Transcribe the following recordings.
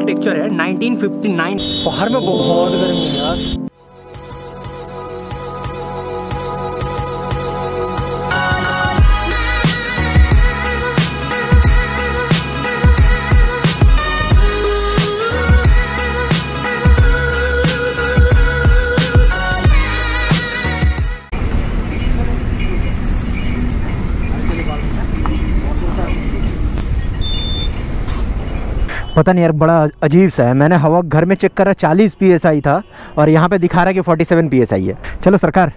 Architecture है 1959। बाहर में बहुत गर्मी है यार। पता नहीं यार, बड़ा अजीब सा है। मैंने हवा घर में चेक करा 40 PSI था और यहाँ पे दिखा रहा है कि 47 PSI है। चलो सरकार।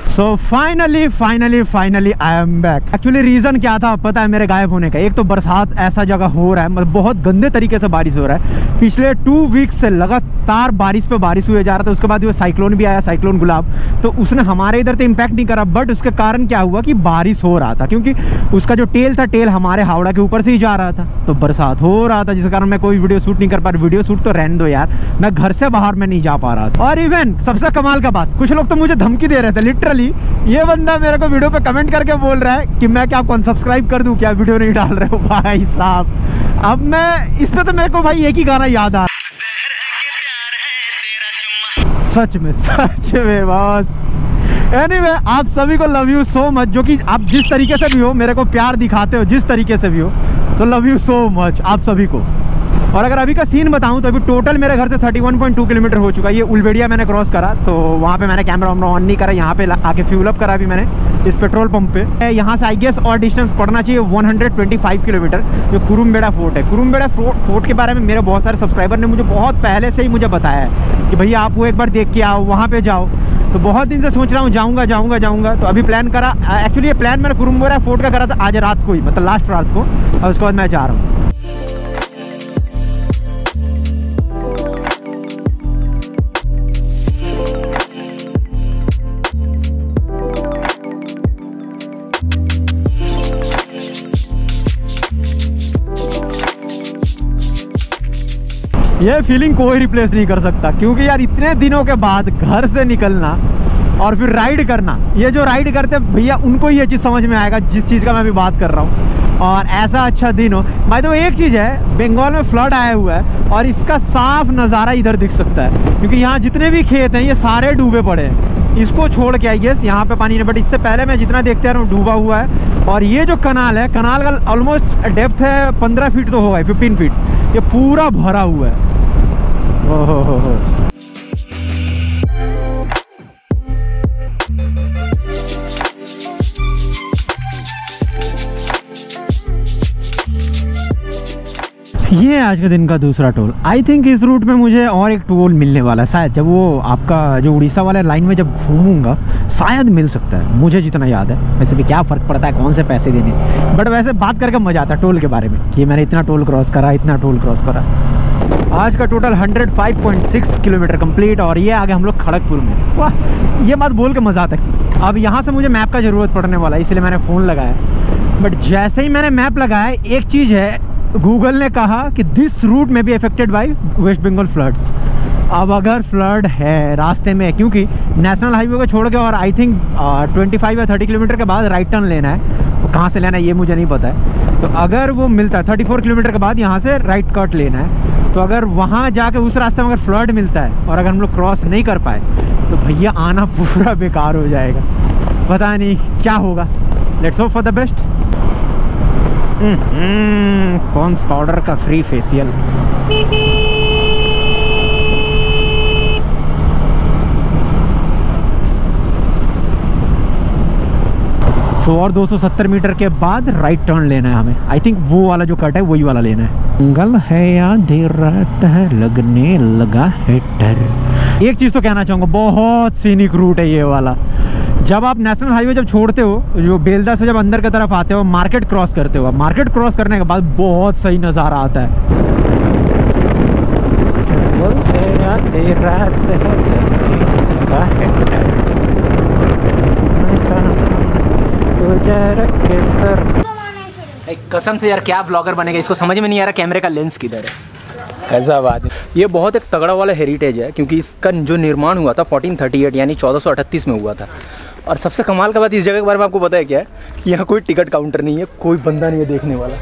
So finally I am back. Actually reason क्या था पता है मेरे गायब होने का? एक तो बरसात ऐसा जगह हो रहा है, मतलब बहुत गंदे तरीके से बारिश हो रहा है। पिछले 2 वीक्स से लगातार बारिश पे बारिश हुए जा रहा था। उसके बाद वो साइक्लोन भी आया, साइक्लोन गुलाब, तो उसने हमारे इधर तो इम्पैक्ट नहीं करा, बट उसके कारण क्या हुआ कि बारिश हो रहा था, क्योंकि उसका जो टेल था, टेल हमारे हावड़ा के ऊपर से ही जा रहा था, तो बरसात हो रहा था, जिस कारण मैं कोई वीडियो शूट नहीं कर पा रहा। वीडियो शूट तो रहने दो यार, मैं घर से बाहर में नहीं जा पा रहा था। और इवन सबसे कमाल का बात, कुछ लोग तो मुझे धमकी दे रहे थे लिटरली। ये बंदा मेरे को वीडियो पे कमेंट करके बोल रहा है कि मैं क्या आपको अनसब्सक्राइब कर दूं, क्या वीडियो नहीं डाल रहे हो? भाई साहब, अब मैं इस पे तो मेरे को भाई एक ही गाना याद आ, सच में बस। एनीवे, आप सभी को लव यू सो मच, जो कि आप जिस तरीके से भी हो मेरे को प्यार दिखाते हो, जिस तरीके से भी हो, तो लव यू सो मच आप सभी को। और अगर अभी का सीन बताऊं तो अभी टोटल मेरे घर से 31.2 किलोमीटर हो चुका है। ये उलबेड़िया मैंने क्रॉस करा, तो वहाँ पे मैंने कैमरा ऑन नहीं करा, यहाँ पे आके फ्यूल अप करा अभी मैंने इस पेट्रोल पंप पे। यहाँ से आई गेस और डिस्टेंस पड़ना चाहिए 125 किलोमीटर, जो कुरुम्बेड़ा फोर्ट है। कुरुम्बेड़ा फोर्ट के बारे में मेरे बहुत सारे सब्सक्राइबर ने मुझे बहुत पहले से ही मुझे बताया है कि भैया आप वो एक बार देख के आओ, वहाँ पर जाओ। तो बहुत दिन से सोच रहा हूँ जाऊँगा, तो अभी प्लान करा। एक्चुअली ये प्लान मैंने कुरुम्बेड़ा फोर्ट का करा था आज रात को ही, मतलब लास्ट रात को, और उसके बाद मैं जा रहा हूँ। ये फीलिंग कोई रिप्लेस नहीं कर सकता, क्योंकि यार इतने दिनों के बाद घर से निकलना और फिर राइड करना, ये जो राइड करते भैया उनको ये चीज़ समझ में आएगा जिस चीज़ का मैं अभी बात कर रहा हूँ। और ऐसा अच्छा दिन हो। भाई तो एक चीज़ है, बंगाल में फ्लड आया हुआ है और इसका साफ नज़ारा इधर दिख सकता है, क्योंकि यहाँ जितने भी खेत हैं ये सारे डूबे पड़े हैं। इसको छोड़ के आई गेस यहाँ पे पानी नहीं, बट इससे पहले मैं जितना देखते रहा हूँ डूबा हुआ है। और ये जो कनाल है, कनाल का ऑलमोस्ट डेप्थ है 15 फीट तो होगा, 15 फीट, ये पूरा भरा हुआ है। ओहो। ये आज के दिन का दूसरा टोल। आई थिंक इस रूट में मुझे और एक टोल मिलने वाला है शायद, जब वो आपका जो उड़ीसा वाला लाइन में जब घूमूंगा शायद मिल सकता है, मुझे जितना याद है। वैसे भी क्या फ़र्क पड़ता है कौन से पैसे देने, बट वैसे बात करके मज़ा आता है टोल के बारे में कि मैंने इतना टोल क्रॉस करा, इतना टोल क्रॉस करा। आज का टोटल 105.6 किलोमीटर कंप्लीट, और ये आगे हम लोग खड़गपुर में। वाह, ये बात बोल के मज़ा आता है। अब यहाँ से मुझे मैप का ज़रूरत पड़ने वाला है, इसलिए मैंने फ़ोन लगाया। बट जैसे ही मैंने मैप लगाया, एक चीज़ है, गूगल ने कहा कि दिस रूट में be affected by West Bengal floods. अब अगर फ्लड है रास्ते में, क्योंकि नेशनल हाईवे को छोड़ के और आई थिंक 25 या 30 किलोमीटर के बाद राइट टर्न लेना है, वो कहाँ से लेना है ये मुझे नहीं पता है। तो अगर वो मिलता है 34 किलोमीटर के बाद यहाँ से राइट कट लेना है, तो अगर वहाँ जाके उस रास्ते में अगर फ्लड मिलता है और अगर हम लोग क्रॉस नहीं कर पाए तो भैया आना पूरा बेकार हो जाएगा। पता नहीं क्या होगा, let's hope for the best. Pond's powder का फ्री फेशियल। सो और 270 मीटर के बाद राइट टर्न लेना है हमें। आई थिंक वो वाला जो कट है वही वाला लेना है। जंगल है या देर रात है, लगने लगा है डर। एक चीज़ तो कहना चाहूँगा, बहुत सीनिक रूट है ये वाला। जब आप नेशनल हाईवे जब छोड़ते हो, जो बेलदा से जब अंदर की तरफ आते हो, मार्केट क्रॉस करते हो, मार्केट क्रॉस करने के बाद बहुत सही नज़ारा आता है। कसम से यार क्या ब्लॉगर बनेगा, इसको समझ में नहीं आ रहा कैमरे का लेंस किधर है। ऐसा बात है। ये बहुत एक तगड़ा वाला हेरिटेज है, क्योंकि इसका जो निर्माण हुआ था 1438 यानी 1438 में हुआ था। और सबसे कमाल का बात इस जगह के बारे में आपको पता है क्या है? यहाँ कोई टिकट काउंटर नहीं है, कोई बंदा नहीं है देखने वाला।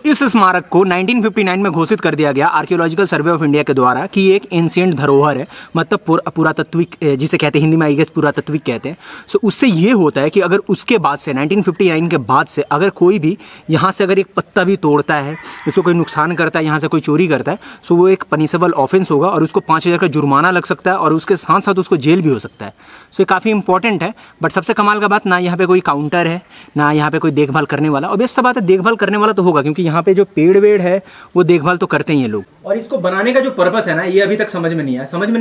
इस स्मारक को 1959 में घोषित कर दिया गया आर्कियोलॉजिकल सर्वे ऑफ इंडिया के द्वारा कि ये एक एंशिएंट धरोहर है, मतलब पुरातत्विक, जिसे कहते हैं हिंदी में आई गेस पुरातत्विक कहते हैं। सो उससे ये होता है कि अगर उसके बाद से 1959 के बाद से अगर कोई भी यहाँ से अगर एक पत्ता भी तोड़ता है, इसको कोई नुकसान करता है, यहाँ से कोई चोरी करता है, सो वो एक पनिशेबल ऑफेंस होगा और उसको 5,000 का जुर्माना लग सकता है और उसके साथ साथ उसको जेल भी हो सकता है। सो ये काफ़ी इंपॉर्टेंट है। बट सबसे कमाल का बात, ना यहाँ पे कोई काउंटर है, ना यहाँ पे कोई देखभाल करने वाला। और बेस्ट बात है, देखभाल करने वाला तो होगा क्योंकि यहाँ पे जो पेड़ वेड़ है वो देखभाल तो करते ही हैं लोग। और इसको बनाने का जो पर्पस है ना, ये अभी तक समझ में नहीं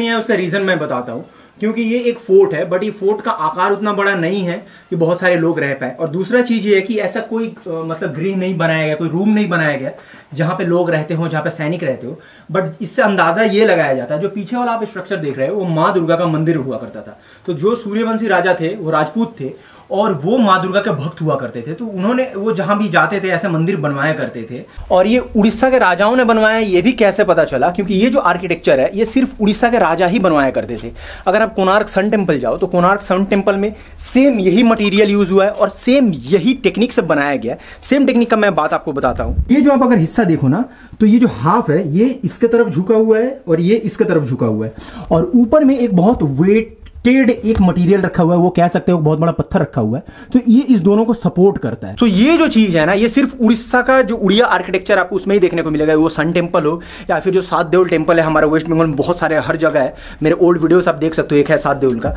आया। उसका रीजन मैं बताता हूँ। क्योंकि ये एक फोर्ट है, बट ये फोर्ट का आकार उतना बड़ा नहीं है कि बहुत सारे लोग रह पाए। और दूसरा चीज ये है कि ऐसा कोई मतलब गृह नहीं बनाया गया, कोई रूम नहीं बनाया गया जहां पे लोग रहते हो, जहां पे सैनिक रहते हो। बट इससे अंदाजा ये लगाया जाता है, जो पीछे वाला आप स्ट्रक्चर देख रहे हो वो माँ दुर्गा का मंदिर हुआ करता था। तो जो सूर्यवंशी राजा थे वो राजपूत थे और वो माँ दुर्गा के भक्त हुआ करते थे। तो उन्होंने वो जहां भी जाते थे ऐसे मंदिर बनवाया करते थे। और ये उड़ीसा के राजाओं ने बनवाया, ये भी कैसे पता चला? क्योंकि ये जो आर्किटेक्चर है ये सिर्फ उड़ीसा के राजा ही बनवाया करते थे। अगर आप कोणार्क सन टेम्पल जाओ तो कोणार्क सन टेम्पल में सेम यही मटेरियल यूज हुआ है और सेम यही टेक्निक से बनाया गया है। सेम टेक्निक का मैं बात आपको बताता हूँ। ये जो आप अगर हिस्सा देखो ना, तो ये जो हाफ है ये इसके तरफ झुका हुआ है और ये इसके तरफ झुका हुआ है। और ऊपर में एक बहुत वेटेड एक मटेरियल रखा हुआ है, वो कह सकते हो बहुत बड़ा पत्थर रखा हुआ है। तो ये इस दोनों को सपोर्ट करता है। तो ये जो चीज है ना, ये सिर्फ उड़ीसा का जो उड़िया आर्किटेक्चर आपको उसमें ही देखने को मिलेगा। वो सन टेम्पल हो या फिर जो सात देउल टेम्पल है हमारे वेस्ट बंगाल में, बहुत सारे हर जगह है। मेरे ओल्ड वीडियोस आप देख सकते हो, एक है सात देउल का।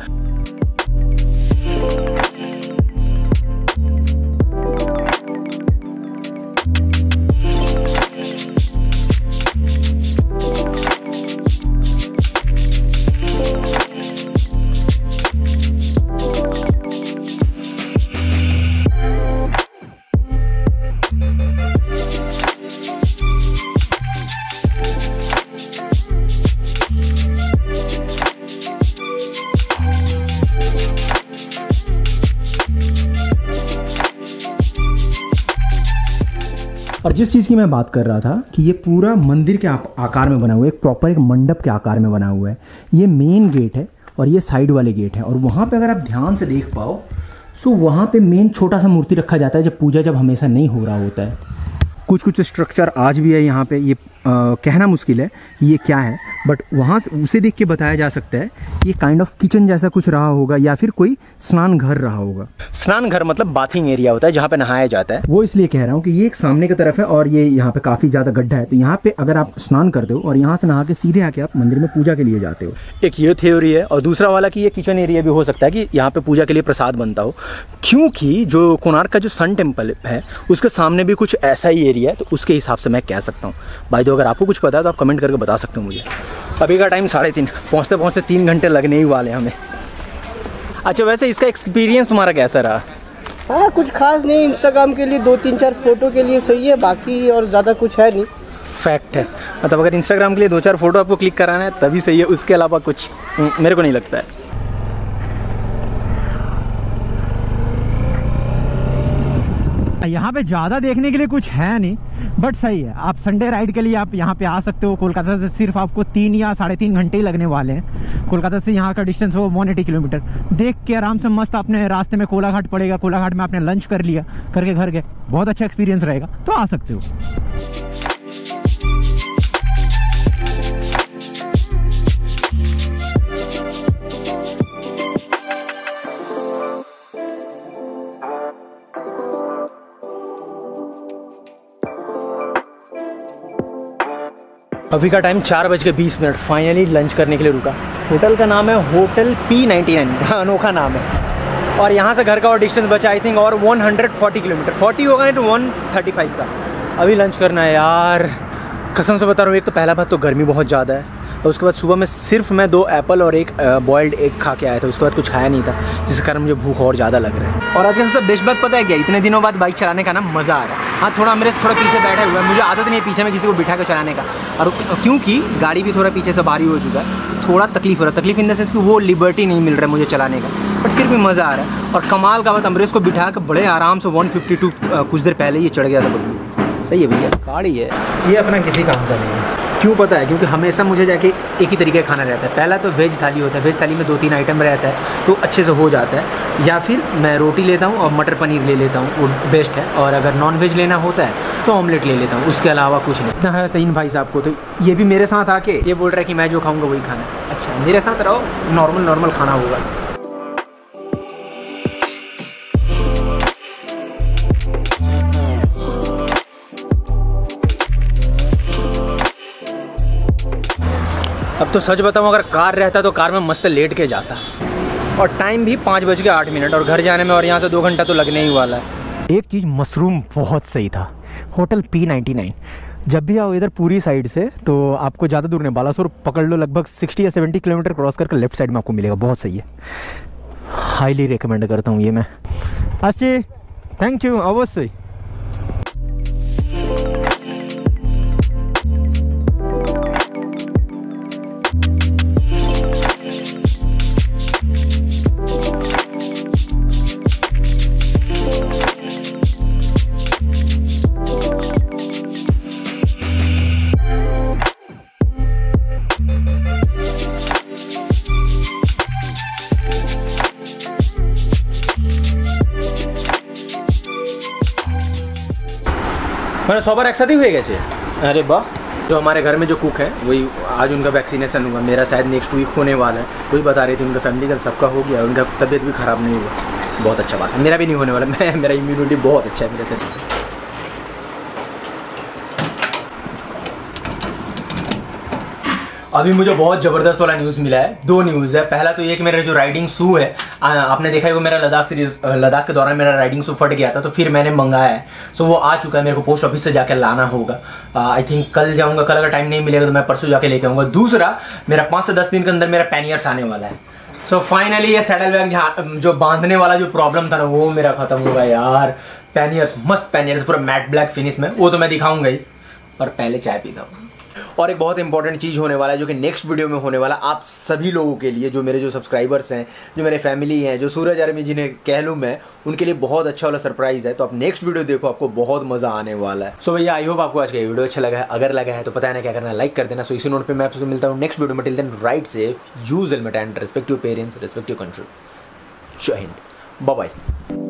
और जिस चीज़ की मैं बात कर रहा था कि ये पूरा मंदिर के आकार में बना हुआ है, एक प्रॉपर एक मंडप के आकार में बना हुआ है। ये मेन गेट है और ये साइड वाले गेट है। और वहाँ पे अगर आप ध्यान से देख पाओ तो वहाँ पे मेन छोटा सा मूर्ति रखा जाता है जब पूजा जब हमेशा नहीं हो रहा होता है। कुछ स्ट्रक्चर आज भी है यहाँ पे, ये कहना मुश्किल है कि ये क्या है, बट वहाँ से उसे देख के बताया जा सकता है ये काइंड ऑफ किचन जैसा कुछ रहा होगा या फिर कोई स्नान घर रहा होगा। स्नान घर मतलब बाथिंग एरिया होता है जहाँ पे नहाया जाता है। वो इसलिए कह रहा हूँ कि ये एक सामने की तरफ है और ये यहाँ पे काफ़ी ज़्यादा गड्ढा है। तो यहाँ पे अगर आप स्नान करते हो और यहाँ से नहा के सीधे आके आप मंदिर में पूजा के लिए जाते हो। एक ये थ्योरी है। और दूसरा वाला कि ये किचन एरिया भी हो सकता है कि यहाँ पे पूजा के लिए प्रसाद बनता हो, क्योंकि जो कोणार्क का जो सन टेम्पल है उसके सामने भी कुछ ऐसा ही एरिया है। तो उसके हिसाब से मैं कह सकता हूँ। भाई तो अगर आपको कुछ पता है तो आप कमेंट करके बता सकते हो मुझे। अभी का टाइम 3:30, पहुँचते पहुँचते 3 घंटे लगने ही वाले हमें। अच्छा, वैसे इसका एक्सपीरियंस तुम्हारा कैसा रहा? हाँ, कुछ खास नहीं। इंस्टाग्राम के लिए 2-3-4 फोटो के लिए सही है, बाकी और ज़्यादा कुछ है नहीं। फैक्ट है, मतलब अगर इंस्टाग्राम के लिए 2-4 फोटो आपको क्लिक कराना है तभी सही है, उसके अलावा कुछ मेरे को नहीं लगता है। यहाँ पे ज़्यादा देखने के लिए कुछ है नहीं, बट सही है। आप संडे राइड के लिए आप यहाँ पे आ सकते हो। कोलकाता से सिर्फ आपको 3 या 3.5 घंटे ही लगने वाले हैं। कोलकाता से यहाँ का डिस्टेंस वो 180 किलोमीटर। देख के आराम से मस्त अपने रास्ते में कोलाघाट पड़ेगा, कोलाघाट में आपने लंच कर लिया, करके घर गए, बहुत अच्छा एक्सपीरियंस रहेगा। तो आ सकते हो। अभी का टाइम 4:20। फाइनली लंच करने के लिए रुका। होटल का नाम है होटल P99, बड़ा अनोखा नाम है। और यहाँ से घर का और डिस्टेंस बचा आई थिंक और 140 किलोमीटर, 40 होगा नहीं तो 135 का। अभी लंच करना है यार, कसम से बता रहा हूँ। एक तो पहला बात तो गर्मी बहुत ज़्यादा है और उसके बाद सुबह में सिर्फ मैं 2 एप्पल और एक बॉइल्ड एग खा के आया था। उसके बाद कुछ खाया नहीं था, जिसके कारण मुझे भूख और ज़्यादा लग रहा है। और आज का सबसे बेस्ट बात पता है क्या? इतने दिनों बाद बाइक चलाने का ना मज़ा आ रहा है। हाँ थोड़ा अमरीश थोड़ा पीछे बैठा हुआ है, मुझे आदत नहीं है पीछे में किसी को बिठा कर चलाने का, और क्योंकि गाड़ी भी थोड़ा पीछे से भारी हो चुका है, थोड़ा तकलीफ हो रहा है। तकलीफ इन द सेंस कि वो लिबर्टी नहीं मिल रहा है मुझे चलाने का, बट फिर भी मज़ा आ रहा है। और कमाल का बात, अमरीश को बिठा कर बड़े आराम से 152 कुछ देर पहले ये चढ़ गया था बब्लू। सही है भैया, गाड़ी है ये अपना किसी काम का नहीं है। क्यों पता है? क्योंकि हमेशा मुझे जाके एक ही तरीके का खाना रहता है। पहला तो वेज थाली होता है, वेज थाली में 2-3 आइटम रहता है तो अच्छे से हो जाता है, या फिर मैं रोटी लेता हूँ और मटर पनीर ले लेता हूँ, वो बेस्ट है। और अगर नॉन वेज लेना होता है तो ऑमलेट ले लेता हूँ, उसके अलावा कुछ नहीं। इतना है 3 भाई साहब को, तो ये भी मेरे साथ आके ये बोल रहा है कि मैं जो खाऊँगा वही खाना है। अच्छा मेरे साथ रहो, नॉर्मल खाना होगा। अब तो सच बताऊं, अगर कार रहता तो कार में मस्त लेट के जाता। और टाइम भी 5:08 और घर जाने में और यहाँ से 2 घंटा तो लगने ही वाला है। एक चीज़ मशरूम बहुत सही था, होटल P99। जब भी आओ इधर पूरी साइड से तो आपको ज़्यादा दूर नहीं, बालासोर पकड़ लो, लगभग 60 या 70 किलोमीटर क्रॉस करके लेफ्ट साइड में आपको मिलेगा, बहुत सही है। हाईली रिकमेंड करता हूँ ये मैं। अच्छी थैंक यू, अवश्य। मैंने सबर एक साथ ही हुए गए। अरे वाह, जो हमारे घर में जो कुक है वही आज उनका वैक्सीनेशन हुआ, मेरा शायद नेक्स्ट वीक होने वाला है। वही बता रही थी उनका फैमिली का सबका हो गया, उनका तबीयत भी ख़राब नहीं हुआ, बहुत अच्छा बात है। मेरा भी नहीं होने वाला, मेरा इम्यूनिटी बहुत अच्छा है मेरे से। अभी मुझे बहुत ज़बरदस्त वाला न्यूज़ मिला है। 2 न्यूज़ है। पहला तो ये कि मेरा जो राइडिंग शू है, आपने देखा है वो मेरा लद्दाख के दौरान मेरा राइडिंग शू फट गया था, तो फिर मैंने मंगाया है। सो वो आ चुका है, मेरे को पोस्ट ऑफिस से जाकर लाना होगा। आई थिंक कल जाऊँगा, कल अगर टाइम नहीं मिलेगा तो मैं परसों जाके लेके आऊँगा। दूसरा, मेरा 5 से 10 दिन के अंदर मेरा पैनियर्स आने वाला है। सो फाइनली ये सैडल बैग जो बांधने वाला जो प्रॉब्लम था ना, वो मेरा खत्म होगा यार। पैनियर्स, मस्त पैनियर्स, पूरा मैट ब्लैक फिनिश में, वो तो मैं दिखाऊंगा ही, पर पहले चाय पीता हूँ। और एक बहुत इंपॉर्टेंट चीज़ होने वाला है जो कि नेक्स्ट वीडियो में होने वाला, आप सभी लोगों के लिए, जो मेरे जो सब्सक्राइबर्स हैं, जो मेरे फैमिली हैं, जो सूरज आर्मी जिन्हें कह लूँ मैं, उनके लिए बहुत अच्छा वाला सरप्राइज़ है। तो आप नेक्स्ट वीडियो देखो, आपको बहुत मज़ा आने वाला है। सो भैया, आई होप आपको आज का वीडियो अच्छा लगा है। अगर लगा है तो पता है ना क्या करना है, लाइक कर देना। सो इसी नोट पर मैं आपसे मिलता हूँ नेक्स्ट वीडियो में। Till then ride safe, use helmet and respect your parents, respect your country. Jai Hind, bye bye.